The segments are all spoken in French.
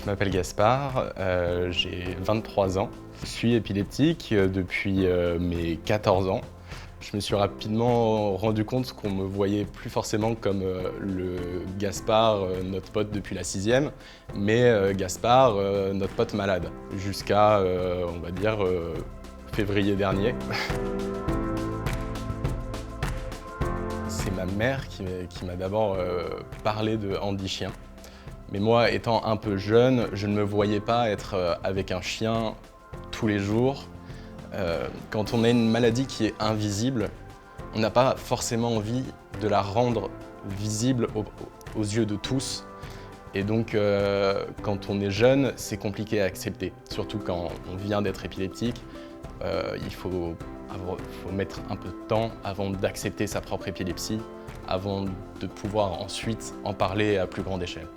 Je m'appelle Gaspard, j'ai 23 ans. Je suis épileptique depuis mes 14 ans. Je me suis rapidement rendu compte qu'on me voyait plus forcément comme le Gaspard, notre pote depuis la 6e, mais Gaspard, notre pote malade, jusqu'à, on va dire, février dernier. C'est ma mère qui m'a d'abord parlé de handi chien. Mais moi, étant un peu jeune, je ne me voyais pas être avec un chien tous les jours. Quand on a une maladie qui est invisible, on n'a pas forcément envie de la rendre visible aux yeux de tous. Et donc, quand on est jeune, c'est compliqué à accepter. Surtout quand on vient d'être épileptique, il faut mettre un peu de temps avant d'accepter sa propre épilepsie, avant de pouvoir ensuite en parler à plus grande échelle.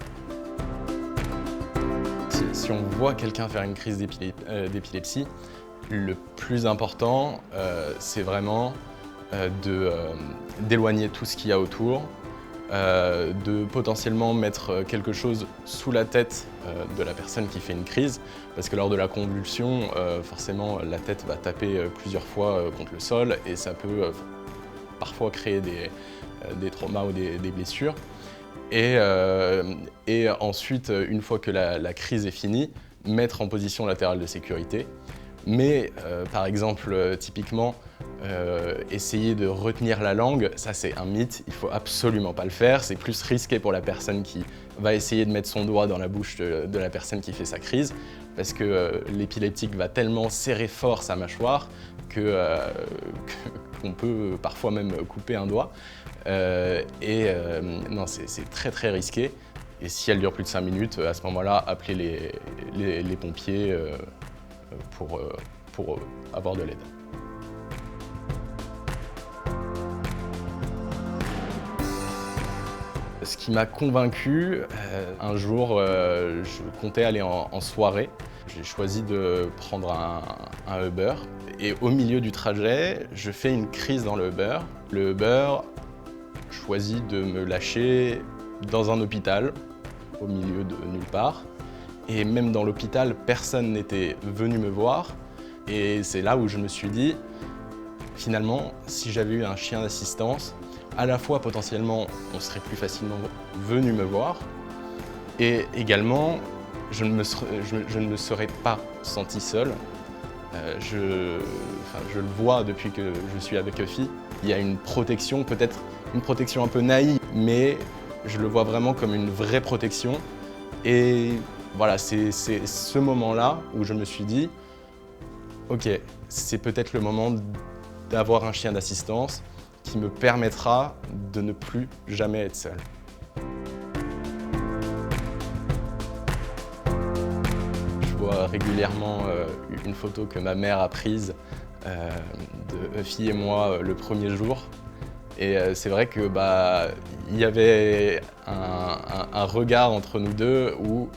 Si on voit quelqu'un faire une crise d'épilepsie, le plus important, c'est vraiment d'éloigner tout ce qu'il y a autour, de potentiellement mettre quelque chose sous la tête de la personne qui fait une crise, parce que lors de la convulsion, forcément, la tête va taper plusieurs fois contre le sol et ça peut parfois créer des traumas ou des blessures. Et ensuite, une fois que la crise est finie, mettre en position latérale de sécurité. Mais par exemple, typiquement, essayer de retenir la langue, ça c'est un mythe, il ne faut absolument pas le faire. C'est plus risqué pour la personne qui va essayer de mettre son doigt dans la bouche de la personne qui fait sa crise, parce que l'épileptique va tellement serrer fort sa mâchoire qu'on peut parfois même couper un doigt. Non, c'est très très risqué. Et si elle dure plus de 5 minutes, à ce moment-là, appelez les pompiers pour avoir de l'aide. Ce qui m'a convaincu, un jour, je comptais aller en soirée. J'ai choisi de prendre un Uber et au milieu du trajet, je fais une crise dans le Uber. Le Uber choisit de me lâcher dans un hôpital, au milieu de nulle part. Et même dans l'hôpital, personne n'était venu me voir. Et c'est là où je me suis dit, finalement, si j'avais eu un chien d'assistance, à la fois potentiellement, on serait plus facilement venu me voir, et également, je ne me serais pas senti seul. Je le vois depuis que je suis avec Uffie. Il y a une protection, peut-être une protection un peu naïve, mais je le vois vraiment comme une vraie protection. Et voilà, c'est ce moment-là où je me suis dit, ok, c'est peut-être le moment d'avoir un chien d'assistance qui me permettra de ne plus jamais être seul. Je vois régulièrement une photo que ma mère a prise de Uffie et moi le premier jour. Et c'est vrai que y avait un regard entre nous deux où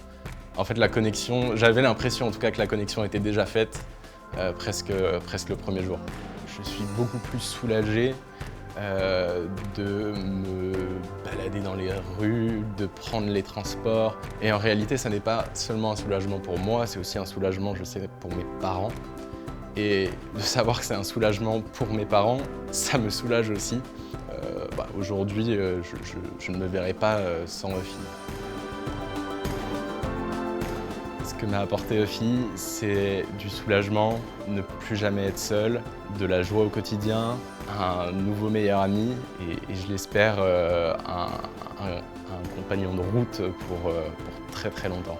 en fait la connexion, j'avais l'impression en tout cas que la connexion était déjà faite presque le premier jour. Je suis beaucoup plus soulagé de me balader dans les rues, de prendre les transports. Et en réalité, ça n'est pas seulement un soulagement pour moi, c'est aussi un soulagement, je sais, pour mes parents. Et de savoir que c'est un soulagement pour mes parents, ça me soulage aussi. Aujourd'hui, je ne me verrai pas sans Uffie. Ce que m'a apporté Uffie, c'est du soulagement, ne plus jamais être seul, de la joie au quotidien, un nouveau meilleur ami et je l'espère, un compagnon de route pour très très longtemps.